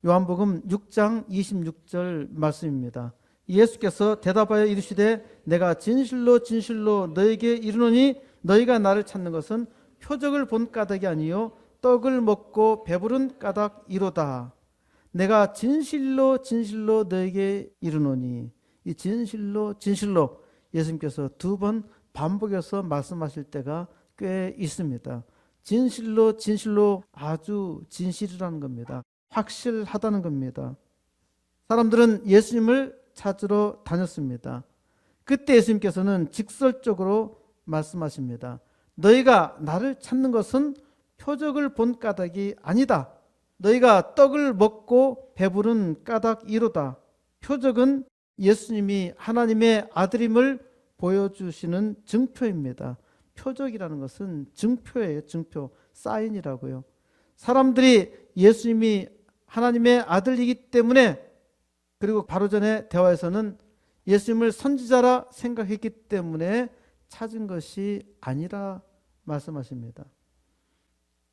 요한복음 6장 26절 말씀입니다. 예수께서 대답하여 이르시되 내가 진실로 진실로 너에게 이르노니 너희가 나를 찾는 것은 표적을 본 까닭이 아니요 떡을 먹고 배부른 까닭이로다. 내가 진실로 진실로 너에게 이르노니, 이 진실로 진실로 예수님께서 두 번 반복해서 말씀하실 때가 꽤 있습니다. 진실로 진실로 아주 진실이라는 겁니다. 확실하다는 겁니다. 사람들은 예수님을 찾으러 다녔습니다. 그때 예수님께서는 직설적으로 말씀하십니다. 너희가 나를 찾는 것은 표적을 본 까닭이 아니다. 너희가 떡을 먹고 배부른 까닭이로다. 표적은 예수님이 하나님의 아들임을 보여주시는 증표입니다. 표적이라는 것은 증표예요. 증표, 사인이라고요. 사람들이 예수님이 하나님의 아들이기 때문에, 그리고 바로 전에 대화에서는 예수님을 선지자라 생각했기 때문에 찾은 것이 아니라 말씀하십니다.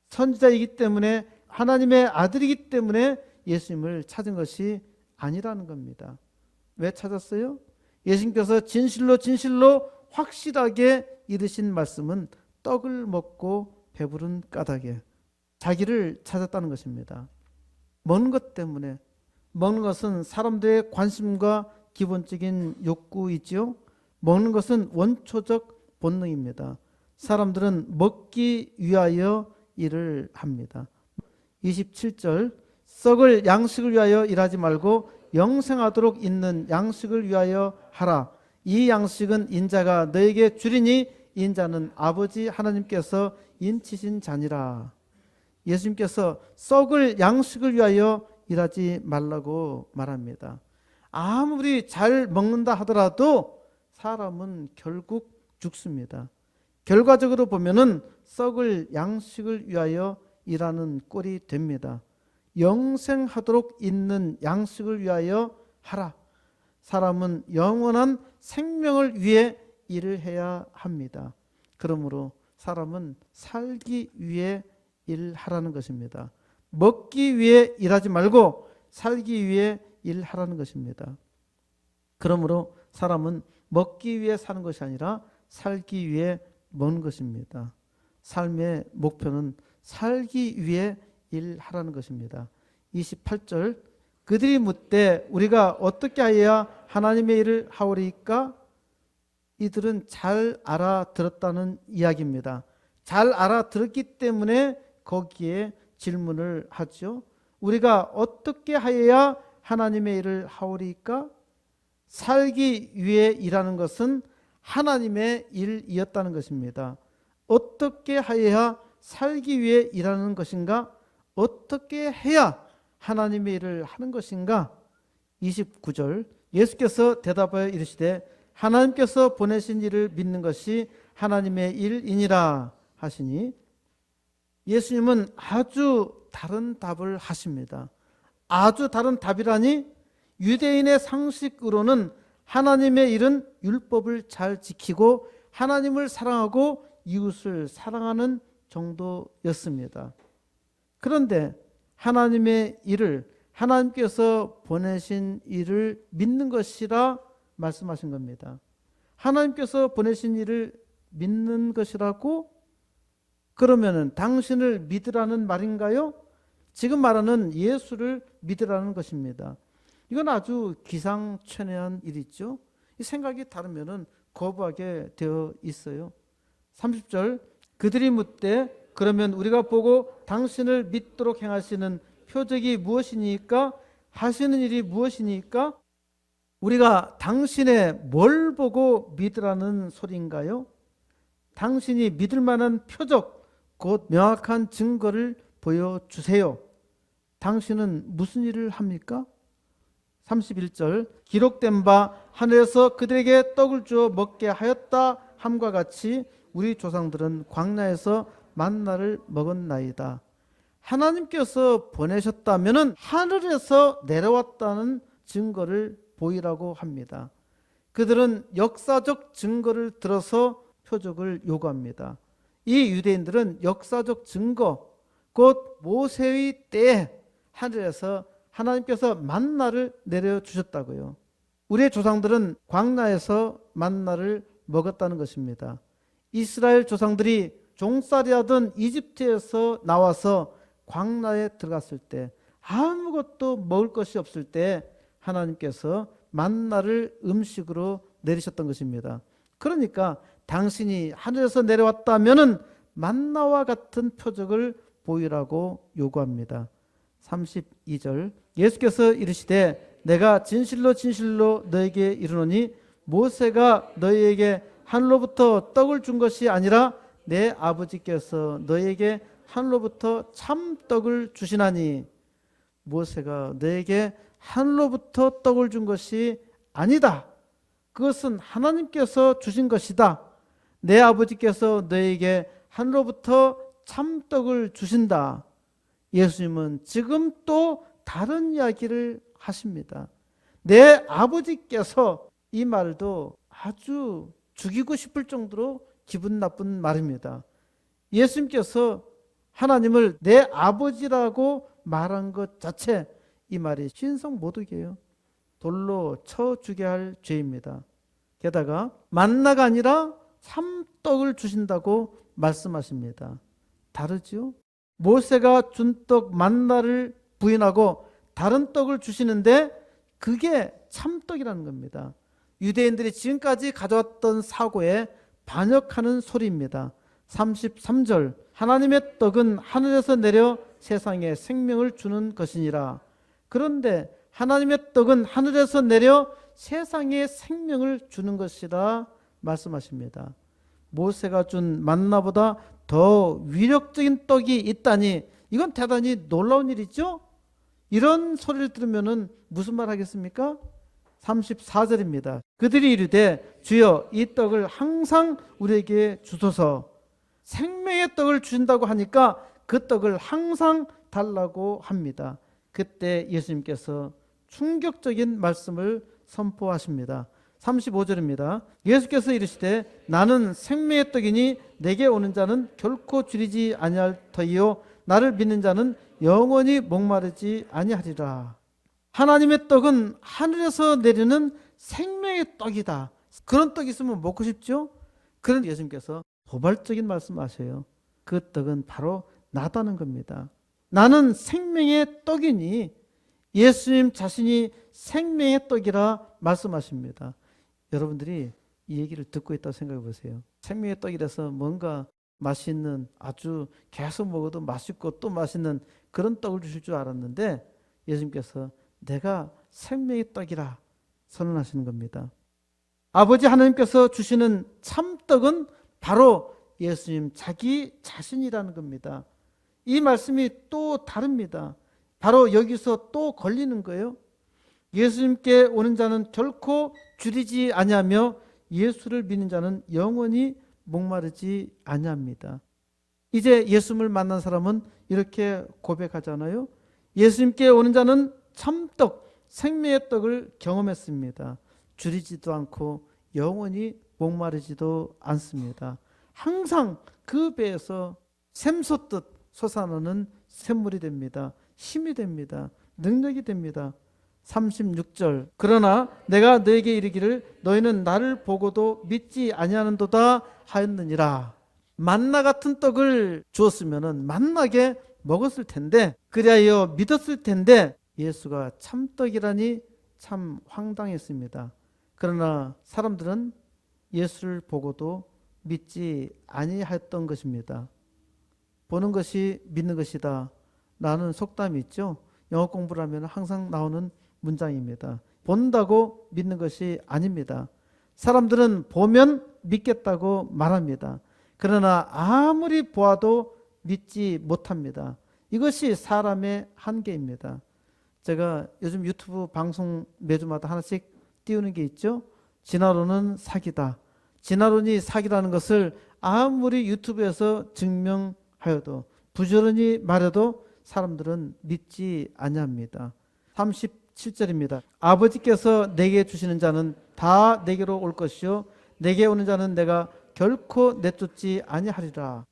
선지자이기 때문에, 하나님의 아들이기 때문에 예수님을 찾은 것이 아니라는 겁니다. 왜 찾았어요? 예수님께서 진실로 진실로 확실하게 이르신 말씀은 떡을 먹고 배부른 까닭에 자기를 찾았다는 것입니다. 먹는 것 때문에. 먹는 것은 사람들의 관심과 기본적인 욕구이지요. 먹는 것은 원초적 본능입니다. 사람들은 먹기 위하여 일을 합니다. 27절, 썩을 양식을 위하여 일하지 말고 영생하도록 있는 양식을 위하여 하라. 이 양식은 인자가 너에게 주리니 인자는 아버지 하나님께서 인치신 자니라. 예수님께서 썩을 양식을 위하여 일하지 말라고 말합니다. 아무리 잘 먹는다 하더라도 사람은 결국 죽습니다. 결과적으로 보면은 썩을 양식을 위하여 일하는 꼴이 됩니다. 영생하도록 있는 양식을 위하여 하라. 사람은 영원한 생명을 위해 일을 해야 합니다. 그러므로 사람은 살기 위해 일하라는 것입니다. 먹기 위해 일하지 말고 살기 위해 일하라는 것입니다. 그러므로 사람은 먹기 위해 사는 것이 아니라 살기 위해 먹는 것입니다. 삶의 목표는 살기 위해 일하라는 것입니다. 28절, 그들이 묻되 우리가 어떻게 하여야 하나님의 일을 하오리까? 이들은 잘 알아들었다는 이야기입니다. 잘 알아들었기 때문에 거기에 질문을 하죠. 우리가 어떻게 하여야 하나님의 일을 하오리까? 살기 위해 일하는 것은 하나님의 일이었다는 것입니다. 어떻게 하여야 살기 위해 일하는 것인가? 어떻게 해야 하나님의 일을 하는 것인가? 29절, 예수께서 대답하여 이르시되 하나님께서 보내신 일을 믿는 것이 하나님의 일이니라 하시니, 예수님은 아주 다른 답을 하십니다. 아주 다른 답이라니, 유대인의 상식으로는 하나님의 일은 율법을 잘 지키고 하나님을 사랑하고 이웃을 사랑하는 정도였습니다. 그런데 하나님의 일을, 하나님께서 보내신 일을 믿는 것이라 말씀하신 겁니다. 하나님께서 보내신 일을 믿는 것이라고? 그러면은 당신을 믿으라는 말인가요? 지금 말하는 예수를 믿으라는 것입니다. 이건 아주 기상천외한 일이죠. 이 생각이 다르면은 거부하게 되어 있어요. 30절, 그들이 묻되 그러면 우리가 보고 당신을 믿도록 행하시는 표적이 무엇이니까? 하시는 일이 무엇이니까? 우리가 당신의 뭘 보고 믿으라는 소리인가요? 당신이 믿을 만한 표적, 곧 명확한 증거를 보여주세요. 당신은 무슨 일을 합니까? 31절, 기록된 바 하늘에서 그들에게 떡을 주어 먹게 하였다 함과 같이 우리 조상들은 광야에서 만나를 먹었나이다. 하나님께서 보내셨다면 하늘에서 내려왔다는 증거를 보이라고 합니다. 그들은 역사적 증거를 들어서 표적을 요구합니다. 이 유대인들은 역사적 증거, 곧 모세의 때에 하늘에서 하나님께서 만나를 내려주셨다고요. 우리의 조상들은 광야에서 만나를 먹었다는 것입니다. 이스라엘 조상들이 종살이하던 이집트에서 나와서 광야에 들어갔을 때 아무것도 먹을 것이 없을 때 하나님께서 만나를 음식으로 내리셨던 것입니다. 그러니까 당신이 하늘에서 내려왔다면은 만나와 같은 표적을 보이라고 요구합니다. 32절 예수께서 이르시되 내가 진실로 진실로 너에게 이르노니 모세가 너희에게 하늘로부터 떡을 준 것이 아니라 내 아버지께서 너희에게 하늘로부터 참떡을 주시나니 모세가 너에게 하늘로부터 떡을 준 것이 아니다. 그것은 하나님께서 주신 것이다. 내 아버지께서 너에게 하늘로부터 참떡을 주신다. 예수님은 지금 또 다른 이야기를 하십니다. 내 아버지께서, 이 말도 아주 죽이고 싶을 정도로 기분 나쁜 말입니다. 예수님께서 하나님을 내 아버지라고 말한 것 자체, 이 말이 신성모독이에요. 돌로 쳐 죽게 할 죄입니다. 게다가 만나가 아니라 참떡을 주신다고 말씀하십니다. 다르죠? 모세가 준 떡 만나를 부인하고 다른 떡을 주시는데 그게 참떡이라는 겁니다. 유대인들이 지금까지 가져왔던 사고에 반역하는 소리입니다. 33절 하나님의 떡은 하늘에서 내려 세상에 생명을 주는 것이니라. 그런데 하나님의 떡은 하늘에서 내려 세상에 생명을 주는 것이라 말씀하십니다. 모세가 준 만나보다 더 위력적인 떡이 있다니 이건 대단히 놀라운 일이죠. 이런 소리를 들으면 무슨 말 하겠습니까? 34절입니다. 그들이 이르되 주여 이 떡을 항상 우리에게 주소서. 생명의 떡을 주신다고 하니까 그 떡을 항상 달라고 합니다. 그때 예수님께서 충격적인 말씀을 선포하십니다. 35절입니다. 예수께서 이르시되 나는 생명의 떡이니 내게 오는 자는 결코 줄이지 아니할 터이요 나를 믿는 자는 영원히 목마르지 아니하리라. 하나님의 떡은 하늘에서 내리는 생명의 떡이다. 그런 떡이 있으면 먹고 싶죠? 그런데 예수님께서 도발적인 말씀하세요. 그 떡은 바로 나다는 겁니다. 나는 생명의 떡이니 예수님 자신이 생명의 떡이라 말씀하십니다. 여러분들이 이 얘기를 듣고 있다고 생각해 보세요. 생명의 떡이라서 뭔가 맛있는, 아주 계속 먹어도 맛있고 또 맛있는 그런 떡을 주실 줄 알았는데 예수님께서 내가 생명의 떡이라 선언하시는 겁니다. 아버지 하나님께서 주시는 참떡은 바로 예수님 자기 자신이라는 겁니다. 이 말씀이 또 다릅니다. 바로 여기서 또 걸리는 거예요. 예수님께 오는 자는 결코 줄이지 아니하며 예수를 믿는 자는 영원히 목마르지 아니합니다. 이제 예수님을 만난 사람은 이렇게 고백하잖아요. 예수님께 오는 자는 참떡, 생명의 떡을 경험했습니다. 줄이지도 않고 영원히 목마르지도 않습니다. 항상 그 배에서 샘솟듯 솟아나는 샘물이 됩니다. 힘이 됩니다. 능력이 됩니다. 36절 그러나 내가 너에게 이르기를 너희는 나를 보고도 믿지 아니하는도다 하였느니라. 만나 같은 떡을 주었으면 만나게 먹었을 텐데 그리하여 믿었을 텐데 예수가 참떡이라니 참 황당했습니다. 그러나 사람들은 예수를 보고도 믿지 아니하였던 것입니다. 보는 것이 믿는 것이다 라는 속담이 있죠. 영어 공부를 하면 항상 나오는 문장입니다. 본다고 믿는 것이 아닙니다. 사람들은 보면 믿겠다고 말합니다. 그러나 아무리 보아도 믿지 못합니다. 이것이 사람의 한계입니다. 제가 요즘 유튜브 방송 매주마다 하나씩 띄우는 게 있죠. 진화론은 사기다. 진화론이 사기라는 것을 아무리 유튜브에서 증명하여도 부지런히 말해도 사람들은 믿지 아니합니다. 37절입니다. 아버지께서 내게 주시는 자는 다 내게로 올 것이요 내게 오는 자는 내가 결코 내쫓지 아니하리라.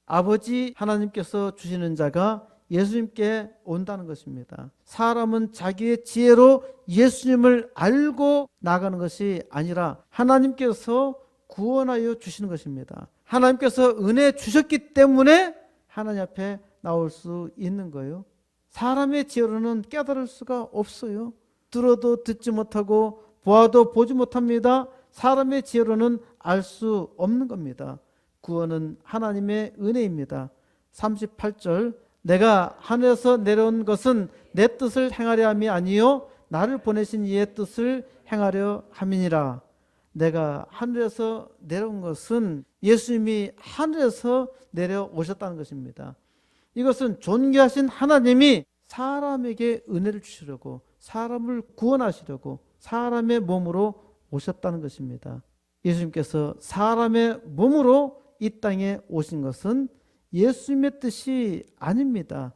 아버지 하나님께서 주시는 자가 예수님께 온다는 것입니다. 사람은 자기의 지혜로 예수님을 알고 나가는 것이 아니라 하나님께서 구원하여 주시는 것입니다. 하나님께서 은혜 주셨기 때문에 하나님 앞에 나올 수 있는 거예요. 사람의 지혜로는 깨달을 수가 없어요. 들어도 듣지 못하고 보아도 보지 못합니다. 사람의 지혜로는 알 수 없는 겁니다. 구원은 하나님의 은혜입니다. 38절, 내가 하늘에서 내려온 것은 내 뜻을 행하려 함이 아니요 나를 보내신 이의 뜻을 행하려 함이니라. 내가 하늘에서 내려온 것은 예수님이 하늘에서 내려오셨다는 것입니다. 이것은 존귀하신 하나님이 사람에게 은혜를 주시려고, 사람을 구원하시려고 사람의 몸으로 오셨다는 것입니다. 예수님께서 사람의 몸으로 이 땅에 오신 것은 예수님의 뜻이 아닙니다.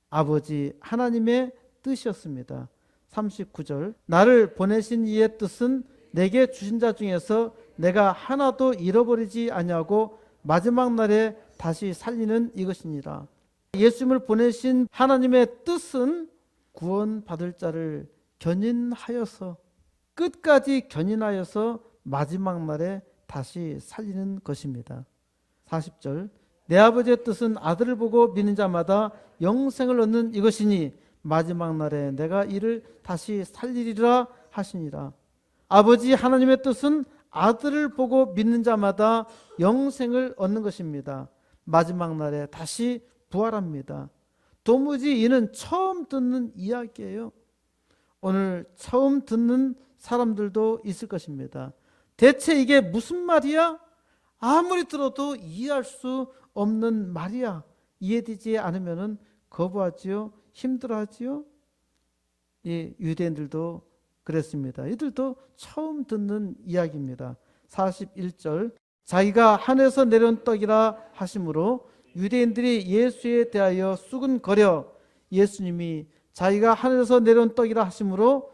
아버지 하나님의 뜻이었습니다. 39절, 나를 보내신 이의 뜻은 내게 주신 자 중에서 내가 하나도 잃어버리지 아니하고 마지막 날에 다시 살리는 이것이니라. 예수님을 보내신 하나님의 뜻은 구원받을 자를 견인하여서, 끝까지 견인하여서 마지막 날에 다시 살리는 것입니다. 40절, 내 아버지의 뜻은 아들을 보고 믿는 자마다 영생을 얻는 이것이니 마지막 날에 내가 이를 다시 살리리라 하시니라. 아버지 하나님의 뜻은 아들을 보고 믿는 자마다 영생을 얻는 것입니다. 마지막 날에 다시 부활합니다. 도무지 이는 처음 듣는 이야기예요. 오늘 처음 듣는 사람들도 있을 것입니다. 대체 이게 무슨 말이야? 아무리 들어도 이해할 수 없는 말이야. 이해되지 않으면 거부하지요. 힘들어하지요. 이 유대인들도 그랬습니다. 이들도 처음 듣는 이야기입니다. 41절, 자기가 하늘에서 내려온 떡이라 하심으로 유대인들이 예수에 대하여 수군거려, 예수님이 자기가 하늘에서 내려온 떡이라 하심으로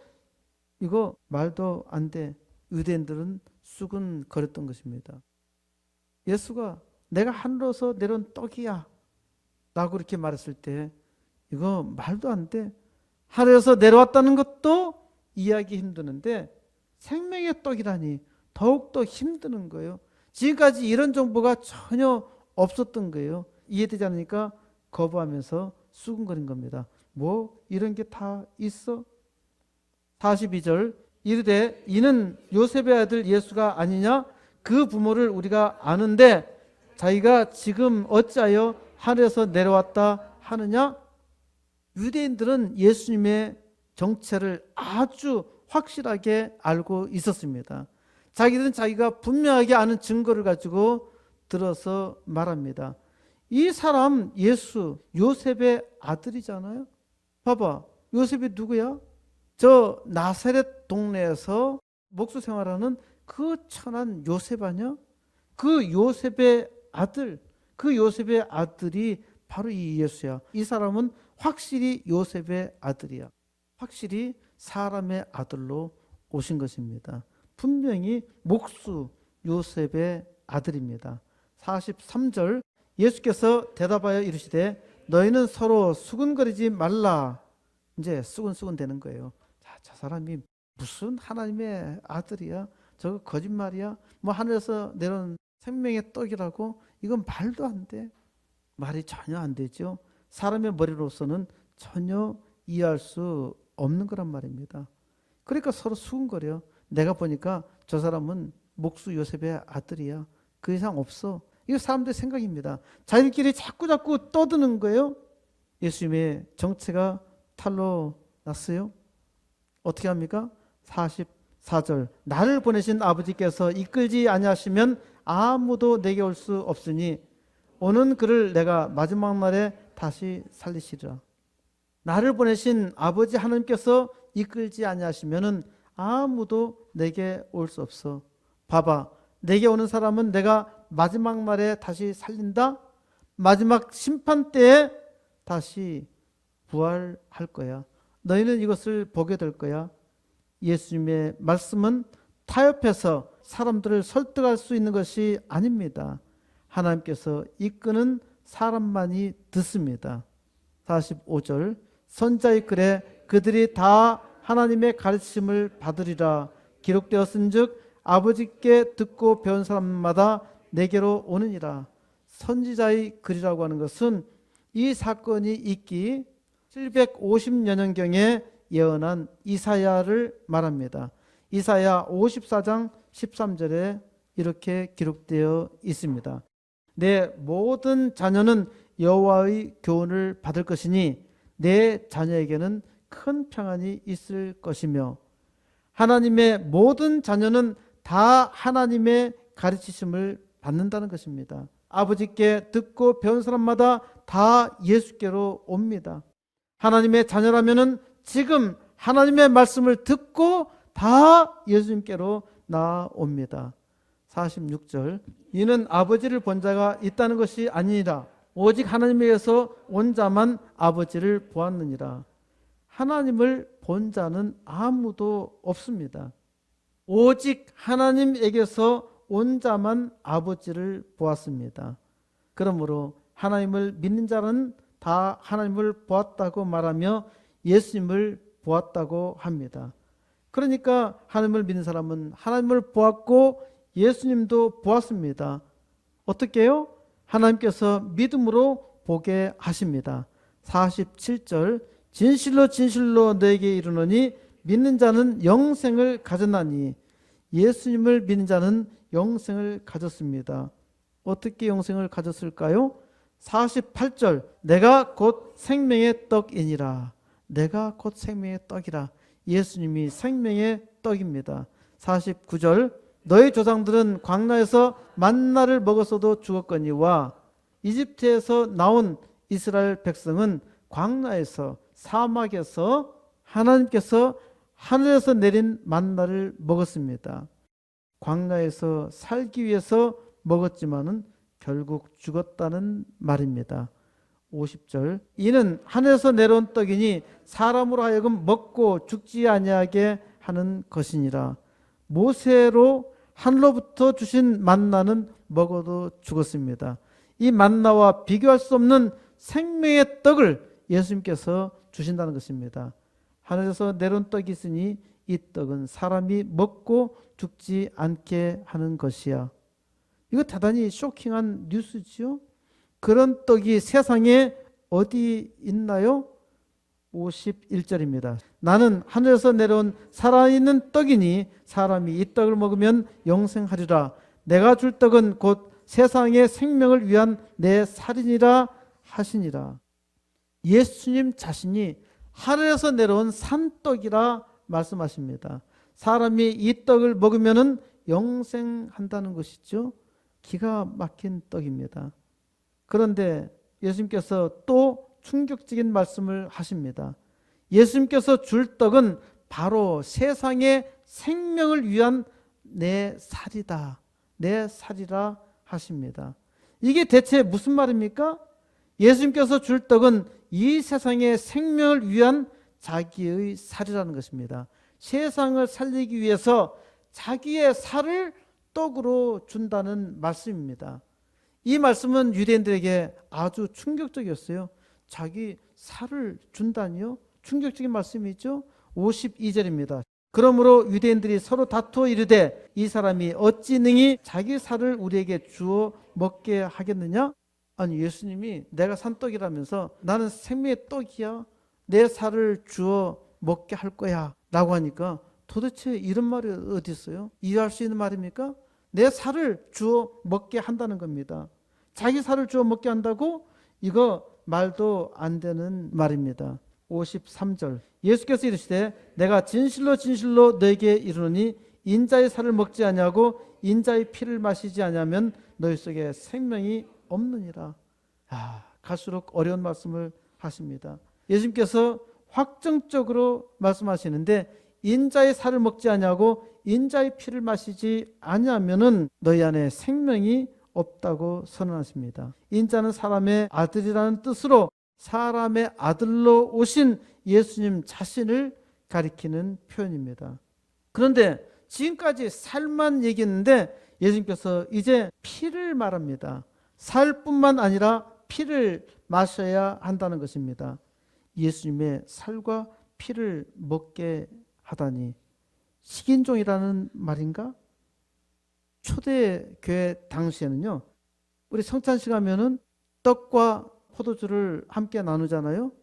이거 말도 안 돼. 유대인들은 수군거렸던 것입니다. 예수가 내가 하늘에서 내려온 떡이야 라고 이렇게 말했을 때 이거 말도 안 돼. 하늘에서 내려왔다는 것도 이해하기 힘드는데 생명의 떡이라니 더욱더 힘드는 거예요. 지금까지 이런 정보가 전혀 없었던 거예요. 이해되지 않으니까 거부하면서 수군거린 겁니다. 뭐 이런 게 다 있어? 42절, 이르되 이는 요셉의 아들 예수가 아니냐? 그 부모를 우리가 아는데 자기가 지금 어찌하여 하늘에서 내려왔다 하느냐? 유대인들은 예수님의 정체를 아주 확실하게 알고 있었습니다. 자기들은 자기가 분명하게 아는 증거를 가지고 들어서 말합니다. 이 사람 예수, 요셉의 아들이잖아요. 봐봐, 요셉이 누구야? 저 나사렛 동네에서 목수 생활하는 그 천한 요셉 아니야? 그 요셉의 아들, 그 요셉의 아들이 바로 이 예수야. 이 사람은 확실히 요셉의 아들이야. 확실히 사람의 아들로 오신 것입니다. 분명히 목수 요셉의 아들입니다. 43절, 예수께서 대답하여 이르시되 너희는 서로 수군거리지 말라. 이제 수군수군 되는 거예요. 자, 저 사람이 무슨 하나님의 아들이야? 저거 거짓말이야? 뭐 하늘에서 내려온 생명의 떡이라고? 이건 말도 안 돼. 말이 전혀 안 되죠. 사람의 머리로서는 전혀 이해할 수 없는 거란 말입니다. 그러니까 서로 수군거려. 내가 보니까 저 사람은 목수 요셉의 아들이야. 그 이상 없어. 이거 사람들의 생각입니다. 자기들끼리 자꾸 떠드는 거예요. 예수님의 정체가 탈로 났어요. 어떻게 합니까? 44절, 나를 보내신 아버지께서 이끌지 아니하시면 아무도 내게 올 수 없으니 오는 그를 내가 마지막 날에 다시 살리시리라. 나를 보내신 아버지 하나님께서 이끌지 아니하시면은 아무도 내게 올 수 없어. 봐봐, 내게 오는 사람은 내가 마지막 날에 다시 살린다. 마지막 심판 때에 다시 부활할 거야. 너희는 이것을 보게 될 거야. 예수님의 말씀은 타협해서 사람들을 설득할 수 있는 것이 아닙니다. 하나님께서 이끄는 사람만이 듣습니다. 45절 선자의 글에 그들이 다 하나님의 가르침을 받으리라 기록되었은즉 아버지께 듣고 배운 사람마다 내게로 오느니라. 선지자의 글이라고 하는 것은 이 사건이 있기 750여 년경에 예언한 이사야를 말합니다. 이사야 54장 13절에 이렇게 기록되어 있습니다. 내 모든 자녀는 여호와의 교훈을 받을 것이니 내 자녀에게는 큰 평안이 있을 것이며 하나님의 모든 자녀는 다 하나님의 가르치심을 받는다는 것입니다. 아버지께 듣고 배운 사람마다 다 예수께로 옵니다. 하나님의 자녀라면은 지금 하나님의 말씀을 듣고 다 예수님께로 나옵니다. 46절 이는 아버지를 본 자가 있다는 것이 아니니라 오직 하나님에게서 온 자만 아버지를 보았느니라. 하나님을 본 자는 아무도 없습니다. 오직 하나님에게서 온 자만 아버지를 보았습니다. 그러므로 하나님을 믿는 자는 다 하나님을 보았다고 말하며 예수님을 보았다고 합니다. 그러니까 하나님을 믿는 사람은 하나님을 보았고 예수님도 보았습니다. 어떻게 해요? 하나님께서 믿음으로 보게 하십니다. 47절 진실로 진실로 너에게 이르노니 믿는 자는 영생을 가졌나니 예수님을 믿는 자는 영생을 가졌습니다. 어떻게 영생을 가졌을까요? 48절 내가 곧 생명의 떡이니라. 내가 곧 생명의 떡이라. 예수님이 생명의 떡입니다. 49절 너희 조상들은 광야에서 만나를 먹었어도 죽었거니와 이집트에서 나온 이스라엘 백성은 광야에서 사막에서 하나님께서 하늘에서 내린 만나를 먹었습니다. 광야에서 살기 위해서 먹었지만은 결국 죽었다는 말입니다. 50절 이는 하늘에서 내려온 떡이니 사람으로 하여금 먹고 죽지 아니하게 하는 것이니라. 모세로 하늘로부터 주신 만나는 먹어도 죽었습니다. 이 만나와 비교할 수 없는 생명의 떡을 예수님께서 주신다는 것입니다. 하늘에서 내려온 떡이 있으니 이 떡은 사람이 먹고 죽지 않게 하는 것이야. 이거 대단히 쇼킹한 뉴스지요. 그런 떡이 세상에 어디 있나요? 51절입니다. 나는 하늘에서 내려온 살아있는 떡이니 사람이 이 떡을 먹으면 영생하리라. 내가 줄 떡은 곧 세상의 생명을 위한 내 살이니라 하시니라. 예수님 자신이 하늘에서 내려온 산떡이라 말씀하십니다. 사람이 이 떡을 먹으면 영생한다는 것이죠. 기가 막힌 떡입니다. 그런데 예수님께서 또 충격적인 말씀을 하십니다. 예수님께서 줄 떡은 바로 세상의 생명을 위한 내 살이다. 내 살이라 하십니다. 이게 대체 무슨 말입니까? 예수님께서 줄 떡은 이 세상의 생명을 위한 자기의 살이라는 것입니다. 세상을 살리기 위해서 자기의 살을 떡으로 준다는 말씀입니다. 이 말씀은 유대인들에게 아주 충격적이었어요. 자기 살을 준다니요? 충격적인 말씀이죠. 52절입니다. 그러므로 유대인들이 서로 다투어 이르되 이 사람이 어찌 능히 자기 살을 우리에게 주어 먹게 하겠느냐? 아니 예수님이 내가 산 떡이라면서 나는 생명의 떡이야. 내 살을 주어 먹게 할 거야 라고 하니까 도대체 이런 말이 어디 있어요? 이해할 수 있는 말입니까? 내 살을 주어 먹게 한다는 겁니다. 자기 살을 주어 먹게 한다고? 이거 말도 안 되는 말입니다. 53절 예수께서 이르시되 내가 진실로 진실로 너에게 이르노니 인자의 살을 먹지 아니하고 인자의 피를 마시지 아니하면 너희 속에 생명이 없느니라. 갈수록 어려운 말씀을 하십니다. 예수님께서 확정적으로 말씀하시는데 인자의 살을 먹지 아니하고 인자의 피를 마시지 아니하면은 너희 안에 생명이 없다고 선언하십니다. 인자는 사람의 아들이라는 뜻으로 사람의 아들로 오신 예수님 자신을 가리키는 표현입니다. 그런데 지금까지 살만 얘기했는데 예수님께서 이제 피를 말합니다. 살뿐만 아니라 피를 마셔야 한다는 것입니다. 예수님의 살과 피를 먹게 하다니 식인종이라는 말인가? 초대교회 당시에는요, 우리 성찬식 하면은 떡과 포도주를 함께 나누잖아요.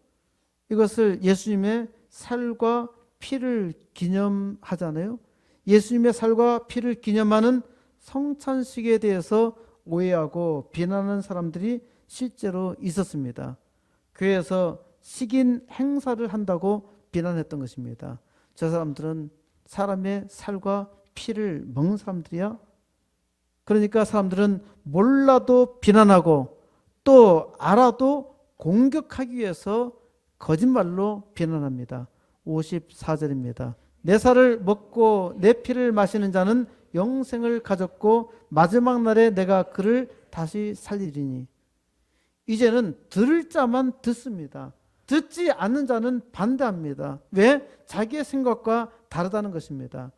이것을 예수님의 살과 피를 기념하잖아요. 예수님의 살과 피를 기념하는 성찬식에 대해서 오해하고 비난하는 사람들이 실제로 있었습니다. 교회에서 식인 행사를 한다고 비난했던 것입니다. 저 사람들은 사람의 살과 피를 먹는 사람들이야. 그러니까 사람들은 몰라도 비난하고 또 알아도 공격하기 위해서 거짓말로 비난합니다. 54절입니다. 내 살을 먹고 내 피를 마시는 자는 영생을 가졌고 마지막 날에 내가 그를 다시 살리리니. 이제는 들을 자만 듣습니다. 듣지 않는 자는 반대합니다. 왜? 자기의 생각과 다르다는 것입니다.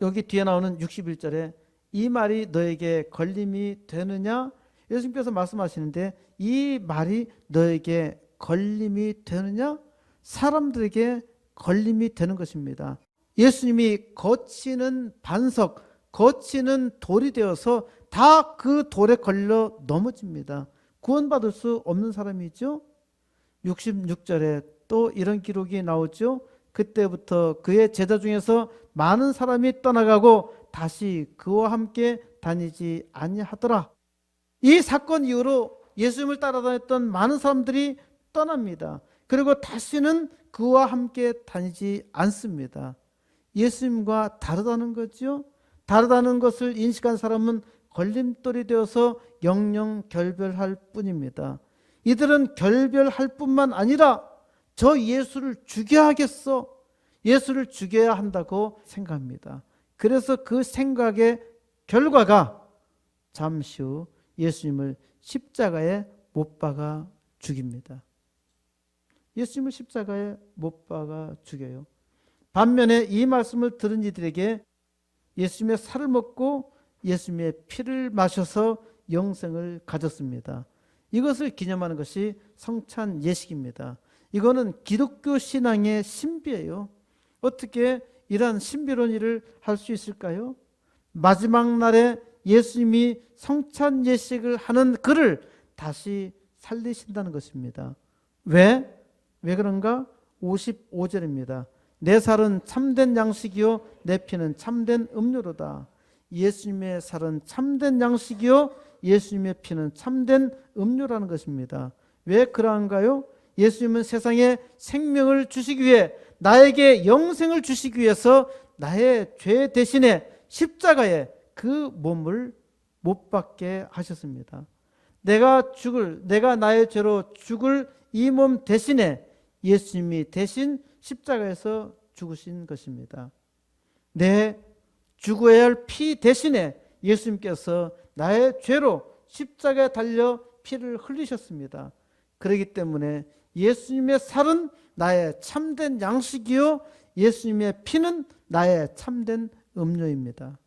여기 뒤에 나오는 61절에 이 말이 너에게 걸림이 되느냐? 예수님께서 말씀하시는데 이 말이 너에게 걸림이 되느냐? 사람들에게 걸림이 되는 것입니다. 예수님이 거치는 반석, 거치는 돌이 되어서 다 그 돌에 걸려 넘어집니다. 구원받을 수 없는 사람이죠. 66절에 또 이런 기록이 나오죠. 그때부터 그의 제자 중에서 많은 사람이 떠나가고 다시 그와 함께 다니지 아니하더라. 이 사건 이후로 예수님을 따라다녔던 많은 사람들이 떠납니다. 그리고 다시는 그와 함께 다니지 않습니다. 예수님과 다르다는 거죠. 다르다는 것을 인식한 사람은 걸림돌이 되어서 영영 결별할 뿐입니다. 이들은 결별할 뿐만 아니라 저 예수를 죽여야겠어, 예수를 죽여야 한다고 생각합니다. 그래서 그 생각의 결과가 잠시 후 예수님을 십자가에 못 박아 죽입니다. 예수님을 십자가에 못 박아 죽여요. 반면에 이 말씀을 들은 이들에게 예수님의 살을 먹고 예수님의 피를 마셔서 영생을 가졌습니다. 이것을 기념하는 것이 성찬 예식입니다. 이거는 기독교 신앙의 신비예요. 어떻게 이러한 신비로운 일을 할 수 있을까요? 마지막 날에 예수님이 성찬 예식을 하는 그를 다시 살리신다는 것입니다. 왜? 왜 그런가? 55절입니다. 내 살은 참된 양식이요 내 피는 참된 음료로다. 예수님의 살은 참된 양식이요 예수님의 피는 참된 음료라는 것입니다. 왜 그러한가요? 예수님은 세상에 생명을 주시기 위해, 나에게 영생을 주시기 위해서 나의 죄 대신에 십자가에 그 몸을 못 박게 하셨습니다. 내가 나의 죄로 죽을 이 몸 대신에 예수님이 대신 십자가에서 죽으신 것입니다. 내 죽어야 할 피 대신에 예수님께서 나의 죄로 십자가에 달려 피를 흘리셨습니다. 그렇기 때문에 예수님의 살은 나의 참된 양식이요 예수님의 피는 나의 참된 음료입니다.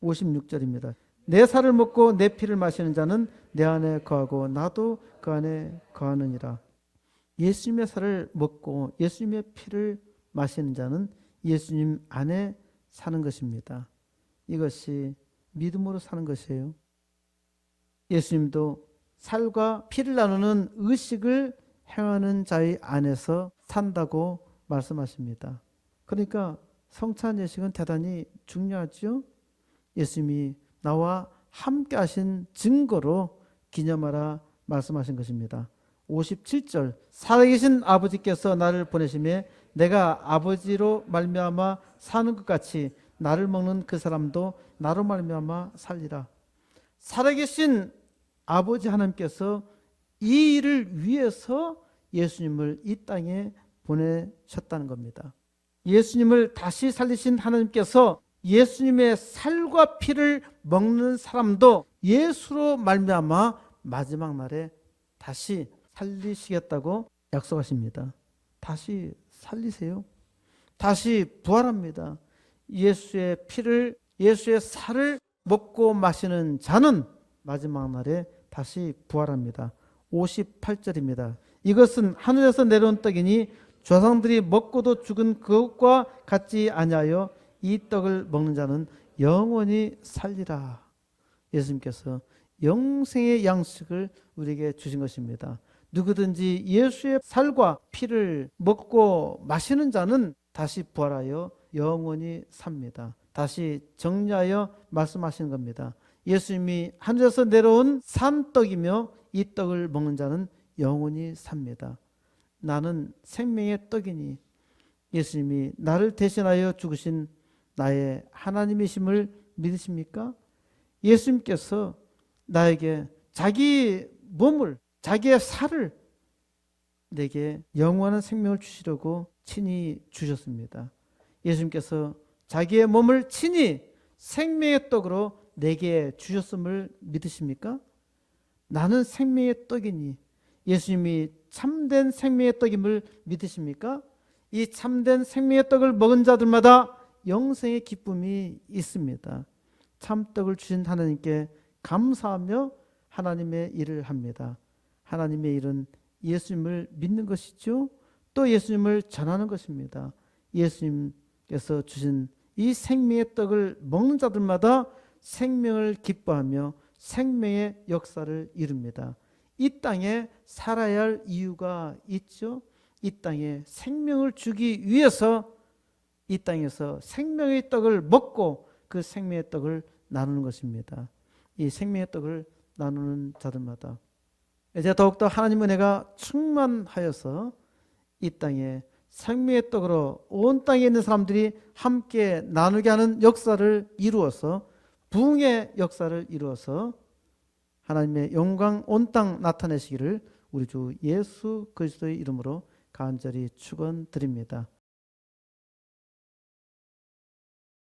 56절입니다. 내 살을 먹고 내 피를 마시는 자는 내 안에 거하고 나도 그 안에 거하느니라. 예수님의 살을 먹고 예수님의 피를 마시는 자는 예수님 안에 사는 것입니다. 이것이 믿음으로 사는 것이에요. 예수님도 살과 피를 나누는 의식을 행하는 자의 안에서 산다고 말씀하십니다. 그러니까 성찬 예식은 대단히 중요하죠. 예수님이 나와 함께 하신 증거로 기념하라 말씀하신 것입니다. 57절 살아계신 아버지께서 나를 보내심에 내가 아버지로 말미암아 사는 것 같이 나를 먹는 그 사람도 나로 말미암아 살리라. 살아계신 아버지 하나님께서 이 일을 위해서 예수님을 이 땅에 보내셨다는 겁니다. 예수님을 다시 살리신 하나님께서 예수님의 살과 피를 먹는 사람도 예수로 말미암아 마지막 날에 다시 살리시겠다고 약속하십니다. 다시 살리세요. 다시 부활합니다. 예수의 살을 먹고 마시는 자는 마지막 날에 다시 부활합니다. 58절입니다. 이것은 하늘에서 내려온 떡이니 조상들이 먹고도 죽은 그것과 같지 아니하여 이 떡을 먹는 자는 영원히 살리라. 예수님께서 영생의 양식을 우리에게 주신 것입니다. 누구든지 예수의 살과 피를 먹고 마시는 자는 다시 부활하여 영원히 삽니다. 다시 정리하여 말씀하시는 겁니다. 예수님이 하늘에서 내려온 산떡이며 이 떡을 먹는 자는 영원히 삽니다. 나는 생명의 떡이니 예수님이 나를 대신하여 죽으신 나의 하나님이심을 믿으십니까? 예수님께서 나에게 자기 몸을, 자기의 살을 내게 영원한 생명을 주시려고 친히 주셨습니다. 예수님께서 자기의 몸을 친히 생명의 떡으로 내게 주셨음을 믿으십니까? 나는 생명의 떡이니 예수님이 참된 생명의 떡임을 믿으십니까? 이 참된 생명의 떡을 먹은 자들마다 영생의 기쁨이 있습니다. 참떡을 주신 하나님께 감사하며 하나님의 일을 합니다. 하나님의 일은 예수님을 믿는 것이죠. 또 예수님을 전하는 것입니다. 예수님께서 주신 이 생명의 떡을 먹는 자들마다 생명을 기뻐하며 생명의 역사를 이룹니다. 이 땅에 살아야 할 이유가 있죠. 이 땅에 생명을 주기 위해서 이 땅에서 생명의 떡을 먹고 그 생명의 떡을 나누는 것입니다. 이 생명의 떡을 나누는 자들마다 이제 더욱더 하나님 은혜가 충만하여서 이 땅에 생명의 떡으로 온 땅에 있는 사람들이 함께 나누게 하는 역사를 이루어서 부흥의 역사를 이루어서 하나님의 영광 온 땅 나타내시기를 우리 주 예수 그리스도의 이름으로 간절히 축원드립니다.